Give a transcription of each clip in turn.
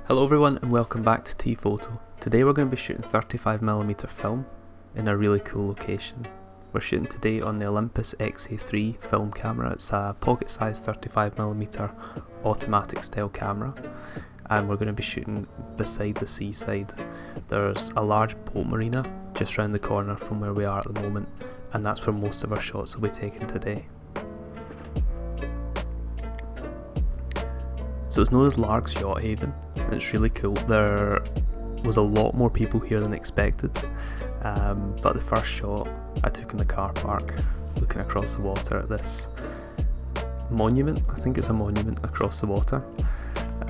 Hello everyone and welcome back to T-Photo. Today we're going to be shooting 35mm film in a really cool location. We're shooting today on the Olympus XA3 film camera. It's a pocket-sized 35mm automatic style camera, and we're going to be shooting beside the seaside. There's a large boat marina just round the corner from where we are at the moment, and that's where most of our shots will be taken today. So it's known as Lark's Yacht Haven, and it's really cool. There was a lot more people here than expected, but the first shot I took in the car park, looking across the water at this monument. I think it's a monument across the water.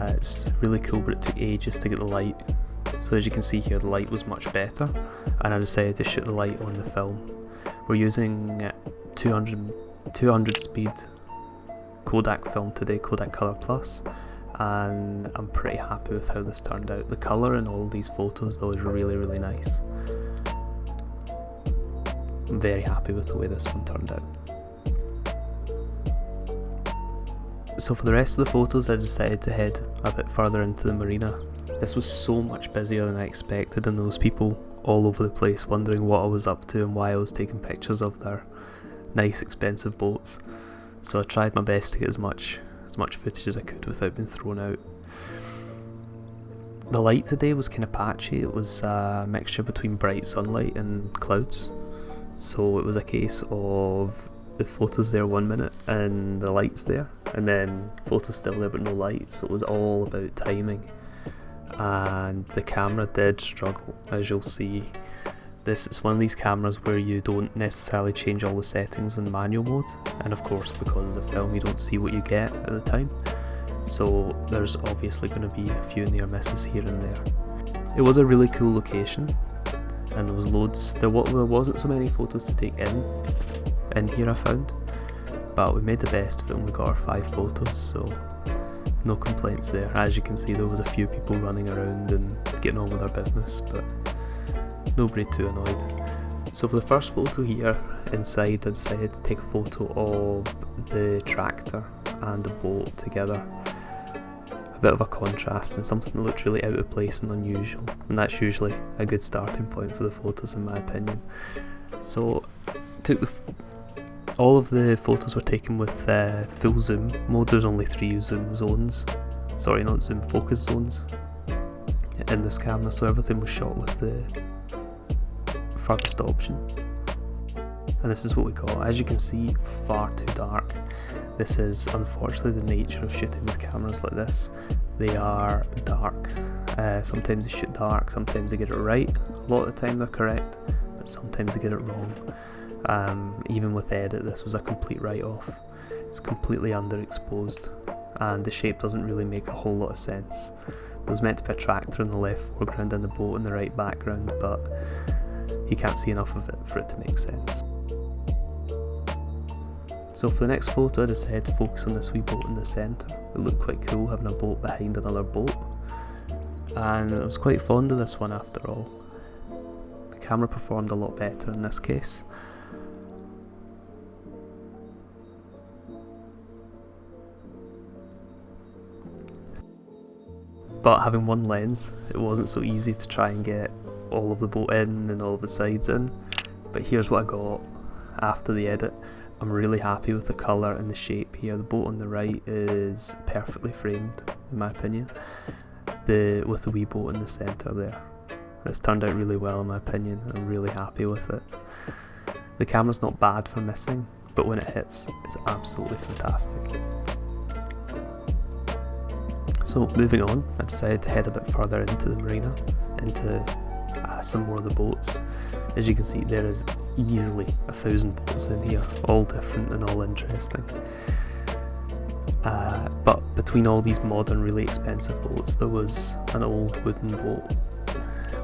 It's really cool, but it took ages to get the light. So as you can see here, the light was much better, and I decided to shoot the light on the film. We're using 200 speed Kodak film today, Kodak colorplus. And I'm pretty happy with how this turned out. The colour in all these photos though is really nice. I'm very happy with the way this one turned out. So for the rest of the photos I decided to head a bit further into the marina. This was so much busier than I expected, and there was people all over the place wondering what I was up to and why I was taking pictures of their nice expensive boats. So I tried my best to get as much footage as I could without being thrown out. The light today was kind of patchy. It was a mixture between bright sunlight and clouds, so it was a case of the photos there 1 minute and the light's there, and then photos still there but no light, so it was all about timing, and the camera did struggle. As you'll see, this is one of these cameras where you don't necessarily change all the settings in manual mode, and of course because it's a film you don't see what you get at the time, so there's obviously going to be a few near misses here and there. It was a really cool location, and there was loads, there wasn't so many photos to take in here I found, but we made the best of it and we got our 5 photos, so no complaints there. As you can see, there was a few people running around and getting on with their business, but nobody too annoyed. So for the first photo here inside, I decided to take a photo of the tractor and the boat together. A bit of a contrast and something that looked really out of place and unusual, and that's usually a good starting point for the photos in my opinion. So all of the photos were taken with full zoom mode. There's only 3 zoom zones, sorry not zoom, focus zones in this camera, so everything was shot with the furthest option, and this is what we got. As you can see, far too dark. This is unfortunately the nature of shooting with cameras like this. They are dark. Sometimes they shoot dark, sometimes they get it right. A lot of the time they're correct, but sometimes they get it wrong. Even with edit, this was a complete write-off. It's completely underexposed, and the shape doesn't really make a whole lot of sense. There was meant to be a tractor in the left foreground and the boat in the right background, but you can't see enough of it for it to make sense. So for the next photo I decided to focus on this wee boat in the centre. It looked quite cool having a boat behind another boat, and I was quite fond of this one after all. The camera performed a lot better in this case. But having one lens, it wasn't so easy to try and get all of the boat in and all of the sides in, but here's what I got after the edit. I'm really happy with the colour and the shape here. The boat on the right is perfectly framed in my opinion, with the wee boat in the centre there. It's turned out really well in my opinion, and I'm really happy with it. The camera's not bad for missing, but when it hits, it's absolutely fantastic. So moving on, I decided to head a bit further into the marina, into some more of the boats. As you can see, there is easily 1,000 boats in here, all different and all interesting. But between all these modern, really expensive boats, there was an old wooden boat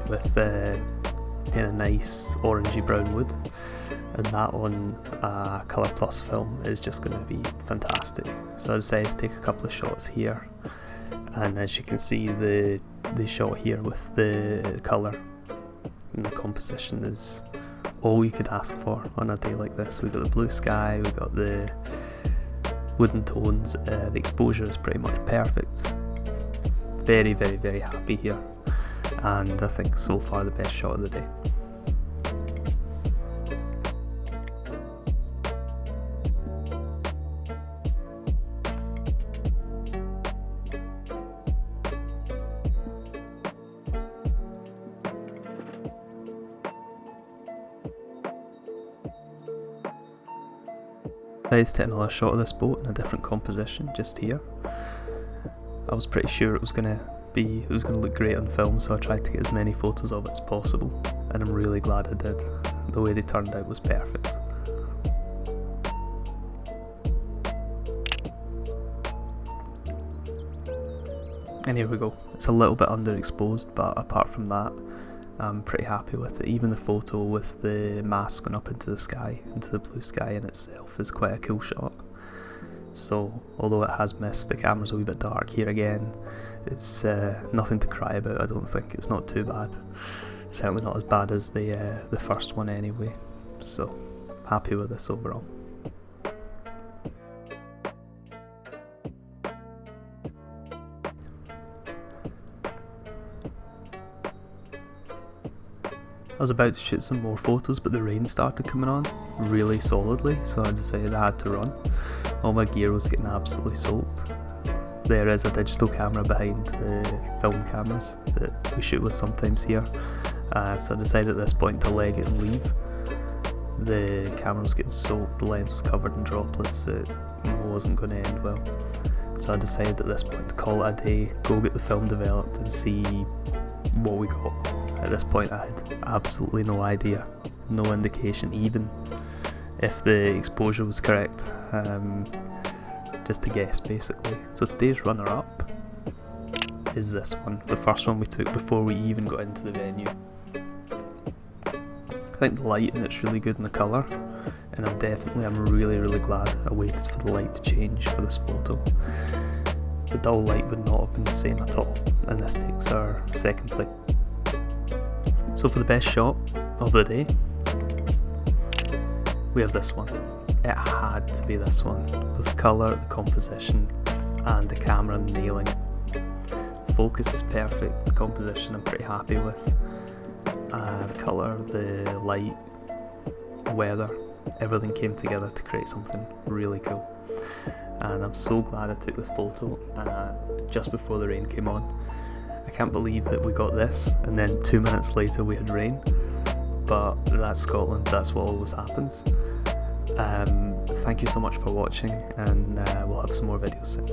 with kind of nice orangey brown wood, and that on Colour Plus film is just going to be fantastic. So I decided to take a couple of shots here, and as you can see, the shot here with the colour and the composition is all you could ask for on a day like this. We've got the blue sky, we've got the wooden tones, the exposure is pretty much perfect. very, very, very happy here, and I think so far the best shot of the day. Let's take another shot of this boat in a different composition just here. I was pretty sure it was gonna look great on film, so I tried to get as many photos of it as possible, and I'm really glad I did. The way they turned out was perfect. And here we go. It's a little bit underexposed, but apart from that, I'm pretty happy with it. Even the photo with the mast going up into the sky, into the blue sky in itself, is quite a cool shot. So although it has missed, the camera's a wee bit dark here again, it's nothing to cry about. I don't think it's not too bad. Certainly not as bad as the first one anyway. So happy with this overall. I was about to shoot some more photos, but the rain started coming on really solidly, so I decided I had to run. All my gear was getting absolutely soaked. There is a digital camera behind the film cameras that we shoot with sometimes here, so I decided at this point to leg it and leave. The camera was getting soaked, the lens was covered in droplets, it wasn't going to end well. So I decided at this point to call it a day, go get the film developed and see what we got. At this point I had absolutely no idea, no indication even if the exposure was correct, just to guess basically. So today's runner-up is this one, the first one we took before we even got into the venue. I think the light in it's really good in the colour, and I'm really glad I waited for the light to change for this photo. The dull light would not have been the same at all, and this takes our second place. So for the best shot of the day, we have this one. It had to be this one, with the colour, the composition and the camera nailing it. The focus is perfect, the composition I'm pretty happy with, the colour, the light, the weather, everything came together to create something really cool. And I'm so glad I took this photo just before the rain came on. I can't believe that we got this and then 2 minutes later we had rain, but that's Scotland, that's what always happens. Thank you so much for watching, and we'll have some more videos soon.